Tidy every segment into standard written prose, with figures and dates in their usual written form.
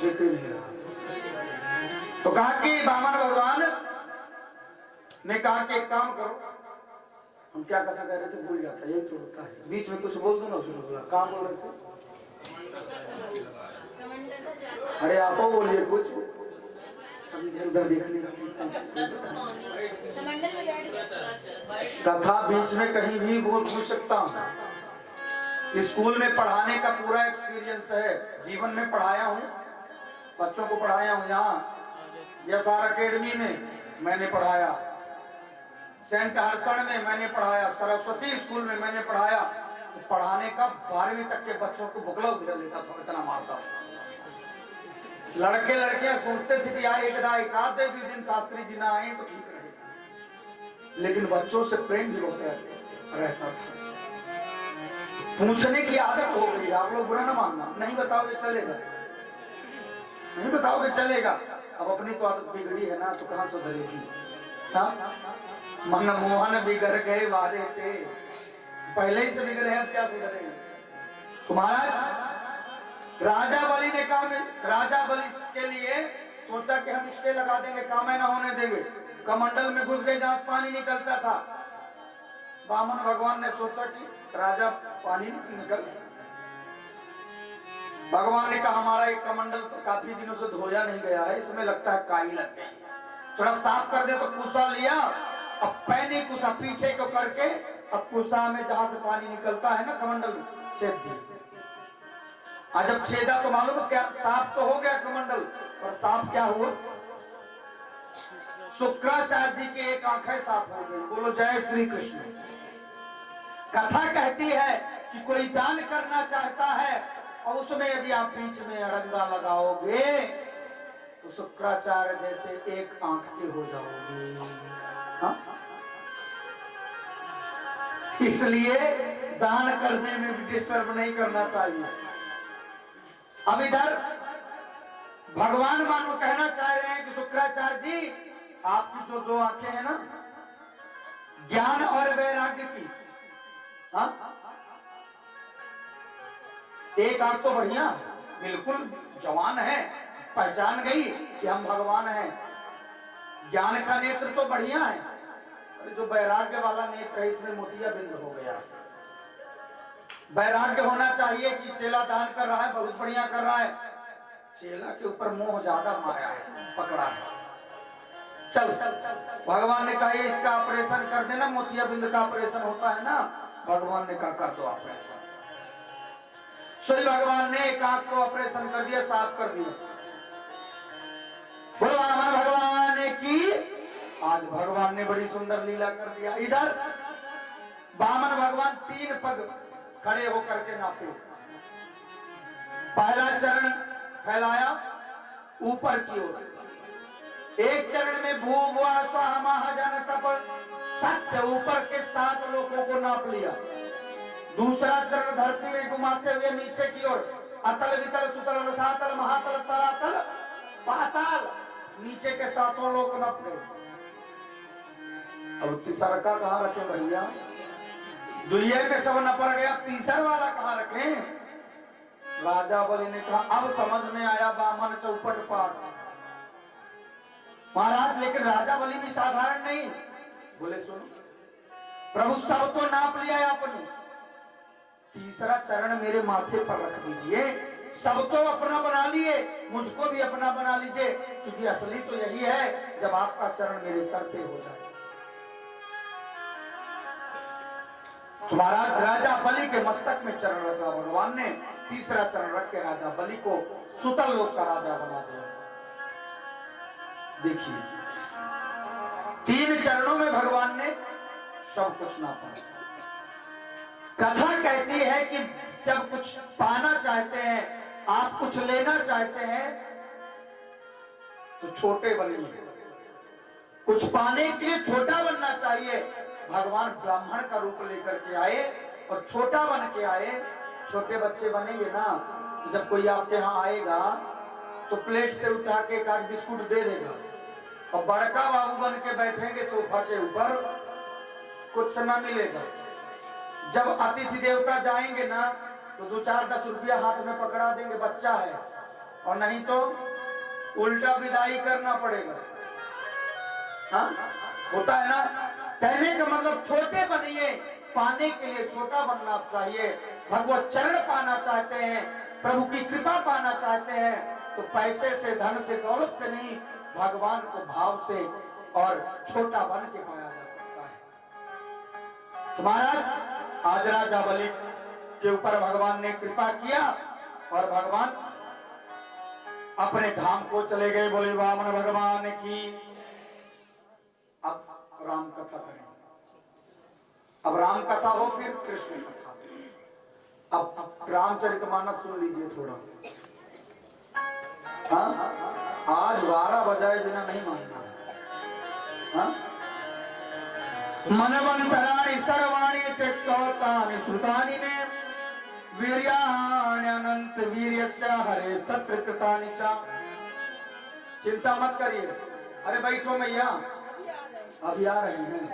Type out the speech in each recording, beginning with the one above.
दिख ही नहीं रहा। तो कहा कि वामन भगवान ने कहा कि एक काम करो, हम क्या कथा कह रहे थे भूल जाता है, यही तो होता है, बीच में कुछ बोल दो ना फिर बोला काम बोल रहे थे। अरे आप बोलिए कुछ, उधर देखने कथा बीच में कहीं भी बोल पूछ सकता हूँ। स्कूल में पढ़ाने का पूरा एक्सपीरियंस है, जीवन में पढ़ाया हूँ, बच्चों को पढ़ाया हूँ। यहाँ यसार अकेडमी में मैंने पढ़ाया, सेंट हर्षण में मैंने पढ़ाया, सरस्वती स्कूल में मैंने पढ़ाया। तो पढ़ाने का 12वीं तक के बच्चों को बुकला उधर लेता था, इतना मारता था। लड़के लड़कियां सोचते थे कि यार एक आध दिन शास्त्री जी ना आए तो ठीक रहेगा, लेकिन बच्चों से प्रेम भी बहुत रहता था। पूछने की आदत हो गई। आप लोग बुरा ना मानना, नहीं बताओगे चलेगा, नहीं बताओगे चलेगा। अब अपनी तो आदत बिगड़ी है ना, तो कहां सुधरेगी। मन मोहन बिगड़ गए वारे के, पहले ही से बिगड़े हैं, अब क्या सुधरेंगे। तो महाराज राजा बलि ने कहा, राजा बलि के लिए सोचा कि हम स्टे लगा देंगे, काम न होने देंगे। कमंडल में घुस गए जहां पानी निकलता था। वामन भगवान ने सोचा कि राजा पानी निकल, भगवान ने कहा हमारा एक कमंडल तो काफी दिनों से धोया नहीं गया है, इसमें लगता है काई लग गई, थोड़ा साफ कर दे। तो कुसा लिया, अब पैनी कुसा पीछे को करके, अब कुसा में जहां से पानी निकलता है ना कमंडल में छेद दिया। जब छेदा तो मालूम क्या, साफ तो हो गया कमंडल, पर साफ क्या हुआ, शुक्राचार्य जी की एक आंखें साफ हो गई। बोलो जय श्री कृष्ण। कथा कहती है कि कोई दान करना चाहता है और उसमें यदि आप बीच में अड़ंगा लगाओगे तो शुक्राचार्य जैसे एक आंख के हो जाओगे। हाँ? इसलिए दान करने में भी डिस्टर्ब नहीं करना चाहिए। अब इधर भगवान मानो कहना चाह रहे हैं कि शुक्राचार्य जी आपकी जो दो आंखें हैं ना, ज्ञान और वैराग्य की, हाँ? एक आंख तो बढ़िया बिल्कुल जवान है, पहचान गई कि हम भगवान हैं। ज्ञान का नेत्र तो बढ़िया है, अरे जो वैराग्य वाला नेत्र है इसमें मोतिया बिंद हो गया। वैराग्य होना चाहिए कि चेला दान कर रहा है, बहुत बढ़िया कर रहा है, चेला के ऊपर मोह ज्यादा माया है, पकड़ा है। चल भगवान ने कहा इसका ऑपरेशन कर देना, मोतिया बिंद का ऑपरेशन होता है ना, भगवान ने कहा कर दो ऑपरेशन। सोई भगवान ने एक आंख को ऑपरेशन कर दिया, साफ कर दिया। बोलो वामन भगवान की। आज भगवान ने बड़ी सुंदर लीला कर दिया। इधर वामन भगवान 3 पग खड़े होकर के नापे। पहला चरण फैलाया ऊपर की ओर, एक चरण में भूभुआ स्वाहा महाजन तप सत्य ऊपर के 7 लोगों को नाप लिया। दूसरा चरण धरती में घुमाते हुए नीचे की ओर, अतल वितल सुतल रसातल महातल तलातल पाताल, नीचे के 7 लोग नप गए। अब तीसरा का कहां रखे भैया, दुनिया में सब नपर गया, तीसरा वाला कहां रखे। राजा बलि ने कहा अब समझ में आया वामन चौपट पाठ। महाराज लेकिन राजा बलि भी साधारण नहीं, बोले सुनो प्रभु सब तो नाप लिया आपने, तीसरा चरण मेरे माथे पर रख दीजिए। सब तो अपना बना लिए, मुझको भी अपना बना लीजिए, क्योंकि असली तो यही है जब आपका चरण मेरे सर पे हो जाए। तो महाराज राजा बलि के मस्तक में चरण रखा भगवान ने, तीसरा चरण रख के राजा बलि को सुतल लोक का राजा बना दिया। देखिए 3 चरणों में भगवान ने सब कुछ नापा। कथा कहती है कि जब कुछ पाना चाहते हैं, आप कुछ लेना चाहते हैं तो छोटे बनिए। कुछ पाने के लिए छोटा बनना चाहिए। भगवान ब्राह्मण का रूप लेकर के आए और छोटा बन के आए। छोटे बच्चे बनेंगे ना, तो जब कोई आपके यहाँ आएगा तो प्लेट से उठा के एक आध बिस्कुट दे देगा, और बड़का बाबू बन के बैठेंगे सोफा के ऊपर, कुछ ना मिलेगा। जब अतिथि देवता जाएंगे ना तो 2-4-10 रुपया हाथ में पकड़ा देंगे, बच्चा है, और नहीं तो उल्टा विदाई करना पड़ेगा। हाँ, होता है ना। कहने का मतलब छोटे बनिए, पाने के लिए छोटा बनना चाहिए। भगवत चरण पाना चाहते हैं, प्रभु की कृपा पाना चाहते हैं, तो पैसे से, धन से, दौलत से नहीं, भगवान को भाव से और छोटा बन के पाया जा सकता है। तो महाराज, आज राजा बलि के ऊपर भगवान ने कृपा किया और भगवान अपने धाम को चले गए। बोले वामन भगवान की। अब राम कथा करें। अब राम कथा हो, फिर कृष्ण कथा। अब रामचरितमानस सुन लीजिए थोड़ा। हाँ, आज 12 बजाए बिना नहीं मानना। हाँ, मनवंतराणि सर्वाणि त्यक्तौतानि श्रुतानि मे वीर्याण्यनंत वीर्यस्य हरेस्तत्र कृतानि च। चिंता मत करिए। अरे बैठो मैया, अभी आ रहे हैं,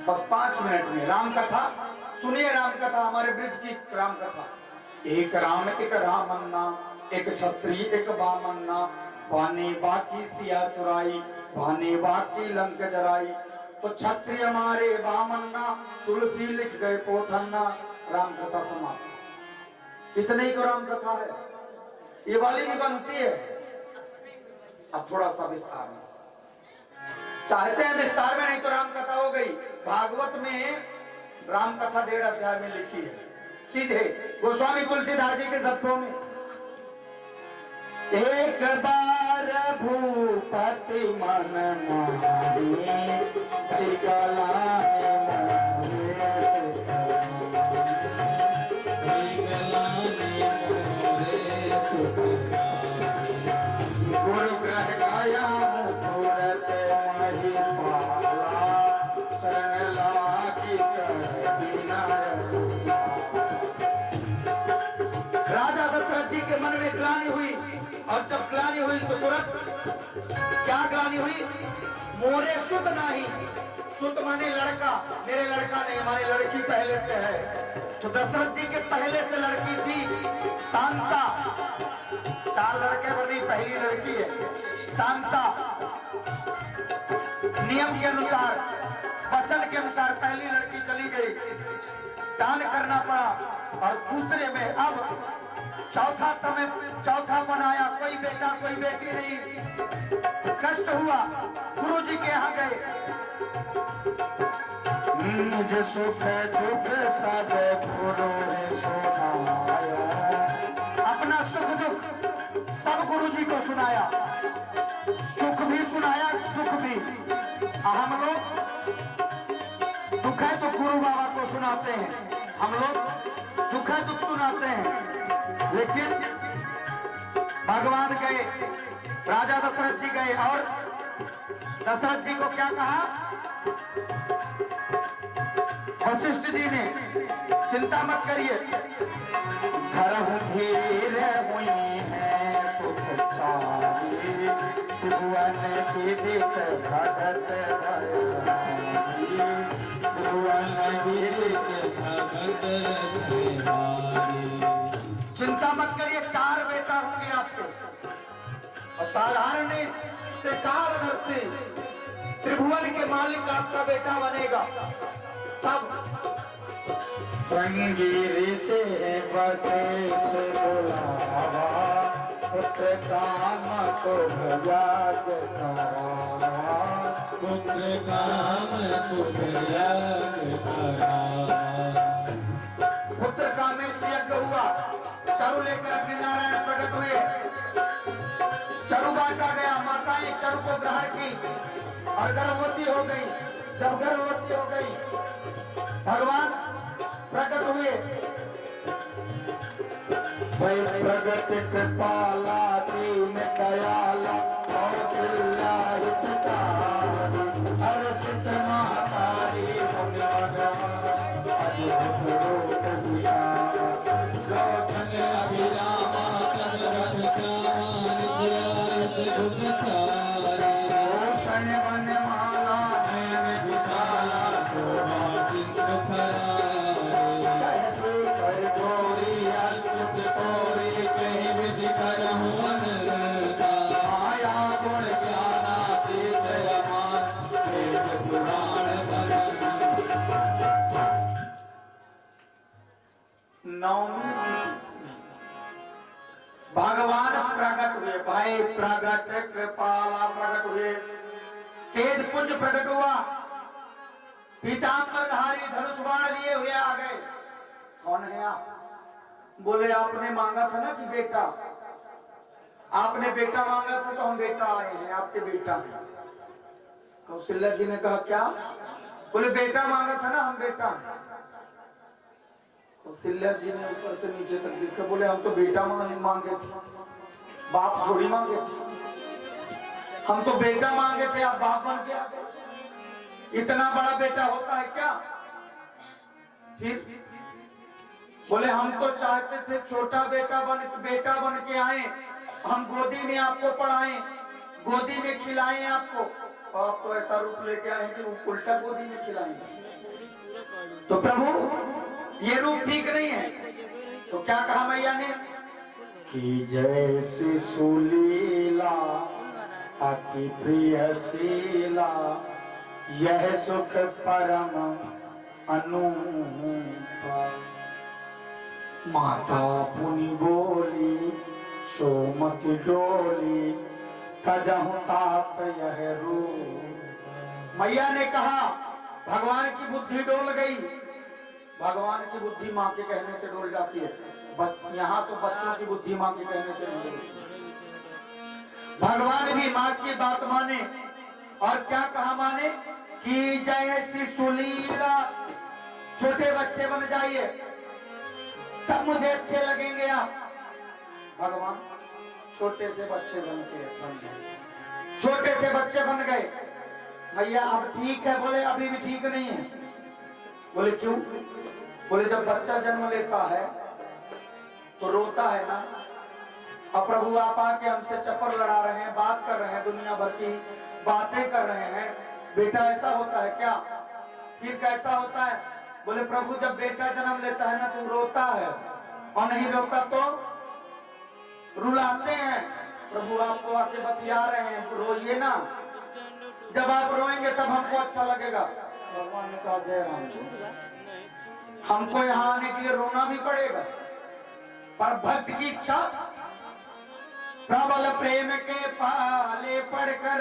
बस 5 मिनट में राम कथा सुनिए। राम कथा, हमारे ब्रिज की राम कथा। एक राम एक रामन्ना, एक छत्री एक बामन्ना, बाने बाकी सिया चुराई, बाने बाकी लंक जराई। तो क्षत्रिय मारे बामन्ना, तुलसी लिख गए पोथन्ना। राम कथा समाप्त। इतने ही तो राम कथा है। ये वाली भी बनती है। अब थोड़ा सा विस्तार में चाहते हैं, विस्तार में, नहीं तो राम कथा हो गई। भागवत में राम कथा 1.5 अध्याय में लिखी है, सीधे गोस्वामी तुलसीदास जी के शब्दों में। एक बार भूपति मन माहे, गुरु ग्रह गाया मुहूर्त महिपाला, चरण लागी कर बिना। राजा दशरथ जी के मन में ग्लानि हुई, और जब ग्लानि हुई तो तुरंत क्या ग्लानि हुई? मोरे सुत नहीं। सुत माने लड़का, मेरे लड़का नहीं, हमारी लड़की पहले से है। तो दशरथ जी के पहले से लड़की थी शांता। 4 लड़के बनी, पहली लड़की है शांता। नियम के अनुसार, वचन के अनुसार पहली लड़की चली गई, दान करना पड़ा। और दूसरे में अब चौथा बनाया, कोई बेटा कोई बेटी नहीं। कष्ट हुआ, गुरुजी के यहाँ गए। निज सुख दुख सब गुरु ने सुनाया, अपना सुख दुख सब गुरुजी को सुनाया। सुख भी सुनाया, दुख भी। हम लोग दुख है तो गुरु बाबा को सुनाते हैं, हम लोग दुख है दुख सुनाते हैं। लेकिन भगवान गए, राजा दशरथ जी गए, और दशरथ जी को क्या कहा वशिष्ठ जी ने? चिंता मत करिए, धरहु धीर हुई है सुख चारी, भुवन विदित भगत भयहारी, भुवन विदित भगत भयहारी। चिंता मत करिए, 4 बेटा होंगे आपके, और साधारण से कालदर्शी त्रिभुवन के मालिक आपका बेटा बनेगा। तब श्रृंगेरी से वशिष्ठ बुलावा, पुत्र काम शुभ याग करावा, पुत्र काम शुभ याग करावा। पुत्र कामेश यज्ञ हुआ, चरु लेकर अग्नि नारायण प्रकट हुए, चरु बांटा गया, माताएं चरु को ग्रहण की और गर्भवती हो गई। जब गर्भवती हो गई, भगवान प्रकट हुए। वही प्रगट कृपाला दीन दयाला, कौशल्या हितकारी, हर्षित महतारी मुनि भगवान, अद्भुत रूप विशाल, लोचन अभिरामा तन रघु श्यामा, नित्य भुज चारी, भूषण वन माला नयन विशाला, शोभा सिंधु खरारी, जय श्री कर जोरी अष्ट पिपोरी के भगवान प्रकट हुए, भाई प्रकट कृपाला प्रकट हुए, तेज पुंज प्रकट हुआ, पीतांबरधारी धनुष बाण लिए हुए आ गए। कौन है आप? बोले आपने मांगा था ना कि बेटा, आपने बेटा मांगा था तो हम बेटा आए हैं, आपके बेटा हैं। कौशल्या जी ने कहा क्या? बोले बेटा मांगा था ना, हम बेटा हैं। कौशल्या जी ने ऊपर से नीचे तक देखा, बोले हम तो बेटा मांगे थे, बाप थोड़ी मांगे थे। हम तो बेटा मांगे थे, आप बाप बन के आ गए। इतना बड़ा बेटा होता है क्या? फिर बोले हम तो चाहते थे छोटा बेटा बन के आए, हम गोदी में आपको पढ़ाएं, गोदी में खिलाएं आपको। तो आप तो ऐसा रूप लेके आए कि वो उल्टा गोदी में खिलाएंगे। तो प्रभु ये रूप ठीक नहीं है। तो क्या कहा मैया ने कि जैसी सुलीला अति प्रिय शीला, यह सुख परम अनुपा। माता पुनि बोली सोमति डोली, तजहु तात यह रूप। मैया ने कहा भगवान की बुद्धि डोल गई। भगवान की बुद्धि माँ के कहने से डोल जाती है, यहाँ तो बच्चों की बुद्धि माँ के कहने से नहीं डोलती। भगवान भी माँ की बात माने। और क्या कहा माँ ने कि जैसी सुलीला, छोटे बच्चे बन जाइए तब मुझे अच्छे लगेंगे आप। भगवान छोटे से बच्चे बन गए, छोटे से बच्चे बन गए। भैया अब ठीक है? बोले अभी भी ठीक नहीं है। बोले क्यों? बोले जब बच्चा जन्म लेता है तो रोता है ना। अब प्रभु आप आके हमसे चप्पर लड़ा रहे हैं, बात कर रहे हैं, दुनिया भर की बातें कर रहे हैं, बेटा ऐसा होता है क्या? फिर कैसा होता है? बोले प्रभु जब बेटा जन्म लेता है ना तो रोता है, और नहीं रोता तो रुलाते हैं। प्रभु आप तो आके बतिया रहे हैं, रोइए ना, जब आप रोएंगे तब हमको अच्छा लगेगा। भगवान ने कहा जय राम, हमको यहाँ आने के लिए रोना भी पड़ेगा, पर भक्त की इच्छा। प्रबल प्रेम के पाले पढ़कर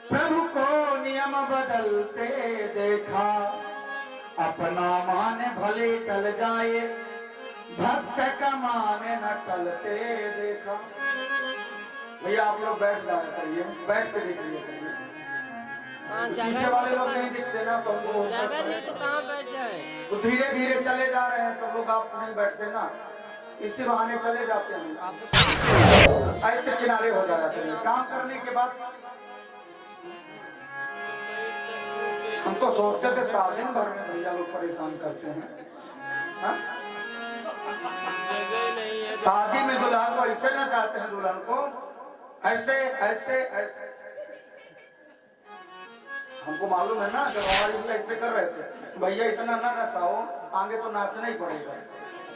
प्रभु को नियम बदलते देखा, अपना मान भले टल जाए, भक्त का मान न टलते देखा। भैया आप लोग बैठ जाया करिए, बैठ के देख लिया करिए। पीछे वाले लोग नहीं दिखते ना, सबको जगह नहीं तो कहाँ बैठ जाए। तो धीरे धीरे चले जा रहे हैं सब लोग, आप नहीं बैठते ना, इसी बहाने चले जाते हैं, ऐसे किनारे हो जाते हैं। काम करने के बाद हम तो सोचते थे 7 दिन भर में भैया लोग परेशान करते हैं। शादी में दुल्हन को ऐसे ना चाहते हैं, दुल्हन को ऐसे ऐसे ऐसे। हमको मालूम है ना, जब हमारी ऐसे कर रहे थे, भैया इतना ना नचाओ, आगे तो नाचना ही पड़ेगा,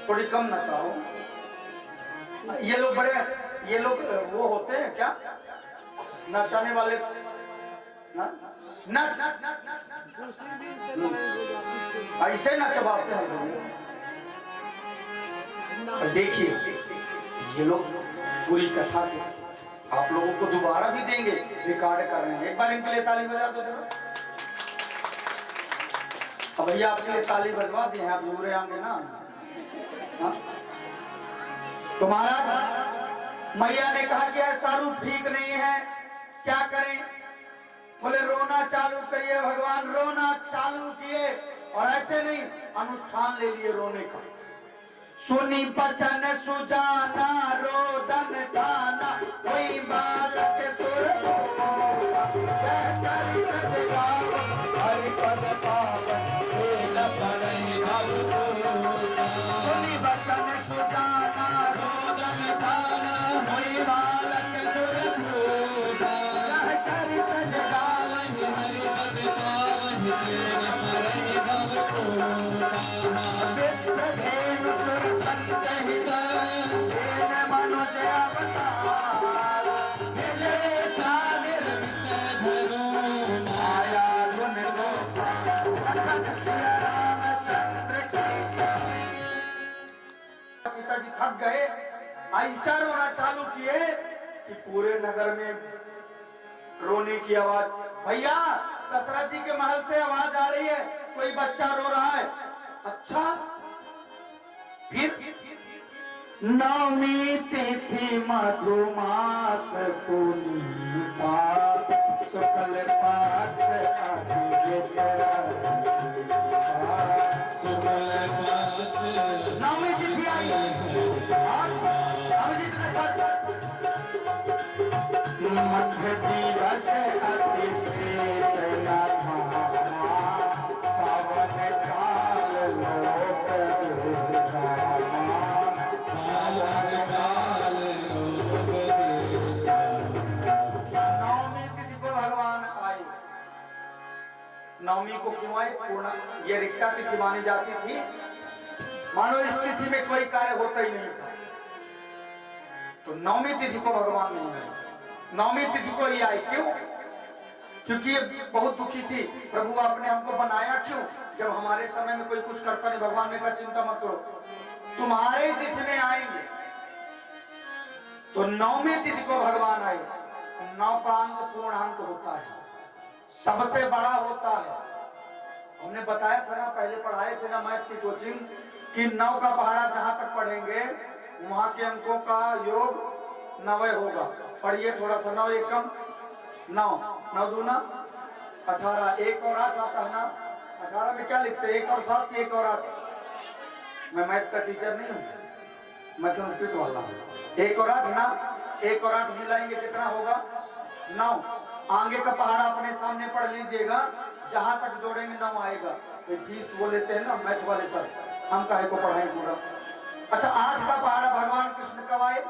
थोड़ी कम नचाओ। ये लोग बड़े, ये लोग वो होते हैं क्या नचाने वाले ना, ऐसे नचवाते हैं भैया। देखिए ये लोग पूरी कथा आप लोगों को दोबारा भी देंगे, रिकॉर्ड कर रहे हैं, एक बार इनके लिए ताली बजा दो जरा। अब भैया आपके लिए ताली बजवा दिए हैं, आप जरूर आएंगे ना। तो महाराज मैया ने कहा कि ऐसा रूप ठीक नहीं है, क्या करें? बोले रोना चालू करिए। भगवान रोना चालू किए, और ऐसे नहीं, अनुष्ठान ले लिए रोने का। सुनी बचन सुजाना रोदन दाना, वही बालक सुर हरि पद पावन सुनी बचन सुजाना रोदन दाना, वही बालक सुर चरित जगावहि हरि पद पावन पिताजी थक गए, ऐसा रोना चालू किए कि पूरे नगर में रोने की आवाज। भैया दशरथ जी के महल से आवाज आ रही है, कोई बच्चा रो रहा है। अच्छा, फिर नवमी तिथि मधुमास पुनीता शुक्ल पक्ष नवमी तिथि आई मध्य दिवस अतिशेष पावन काल लोक नवमी तिथि को भगवान आए। नवमी को क्यों आए? पूर्ण ये रिक्ता तिथि मानी जाती थी, मानो इस तिथि में कोई कार्य होता ही नहीं था, तो नवमी तिथि को भगवान नहीं आए। नवमी तिथि को ही आए। क्यों? क्योंकि ये बहुत दुखी थी, प्रभु आपने हमको बनाया क्यों जब हमारे समय में कोई कुछ करता नहीं। भगवान ने कहा चिंता मत करो, तुम्हारे तिथि में आएंगे। तो नवमी तिथि को भगवान आए। नौ का अंक पूर्णांक होता है, सबसे बड़ा होता है। हमने बताया था ना, पहले पढ़ाए थे ना मैथ की कोचिंग, कि 9 का पहाड़ा जहां तक पढ़ेंगे वहां के अंकों का योग 9 होगा। पढ़िए थोड़ा सा। 9 एकम 9, 9 दूना 18, 1 और 8 आता है ना। 18 में क्या लिखते हैं? 1 और 7, 1 और 8। मैं मैथ का टीचर नहीं हूँ, मैं संस्कृत वाला हूँ। 1 और 8 ना, 1 और 8 मिलाएंगे कितना होगा? 9। आगे का पहाड़ा अपने सामने पढ़ लीजिएगा, जहां तक जोड़ेंगे 9 आएगा। फीस वो लेते हैं ना मैथ वाले सर, हम काहे को पढ़ाएं पूरा। अच्छा, 8 का पहाड़ा भगवान कृष्ण कब आए?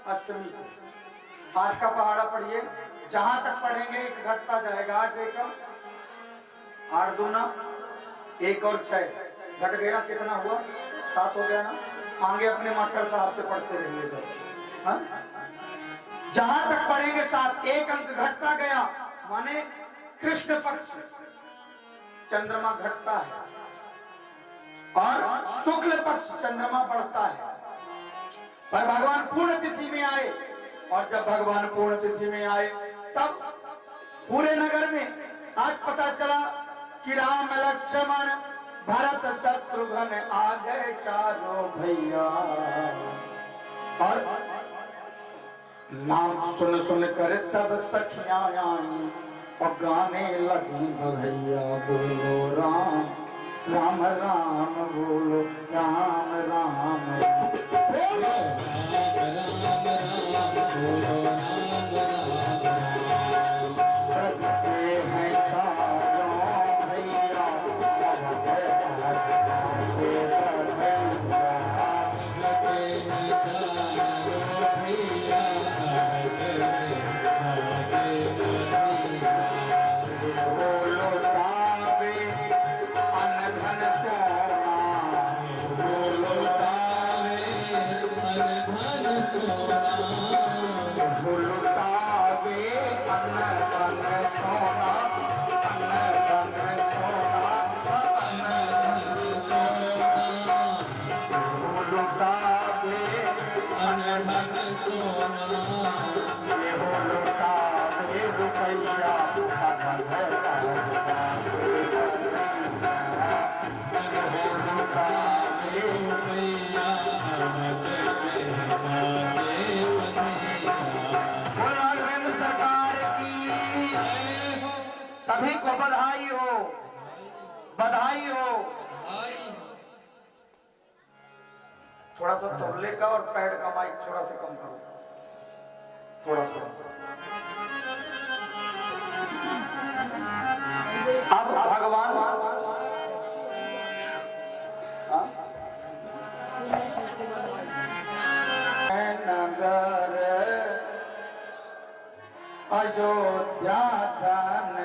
अष्टमी को। 8 का पहाड़ा पढ़िए, जहां तक पढ़ेंगे एक घटता जाएगा। 8 एकम 8 दूना 1 और 6 घट गया, कितना हुआ? 7 हो गया ना। आगे अपने मास्टर साहब से पढ़ते रहिएगा। जहां तक पढ़ेंगे 7, 1 अंक घटता गया, माने कृष्ण पक्ष चंद्रमा घटता है और शुक्ल पक्ष चंद्रमा बढ़ता है। पर भगवान पूर्ण तिथि में आए, और जब भगवान पूर्ण तिथि में आए तब पूरे नगर में आज पता चला कि राम लक्ष्मण भरत शत्रुघ्न आ गए चारों भैया। और नाम सुन सुन कर सब सखियां आई और गाने लगी बधैया। बोलो राम राम राम, बोलो राम राम, बोलो राम राम, बोलो राम राम। करते हैं चारों भैया सभी को बधाई हो, बधाई हो। थोड़ा सा तबले का और पैड का माइक थोड़ा सा कम करो, थोड़ा थोड़ा। अब भगवान नगर अयोध्या धन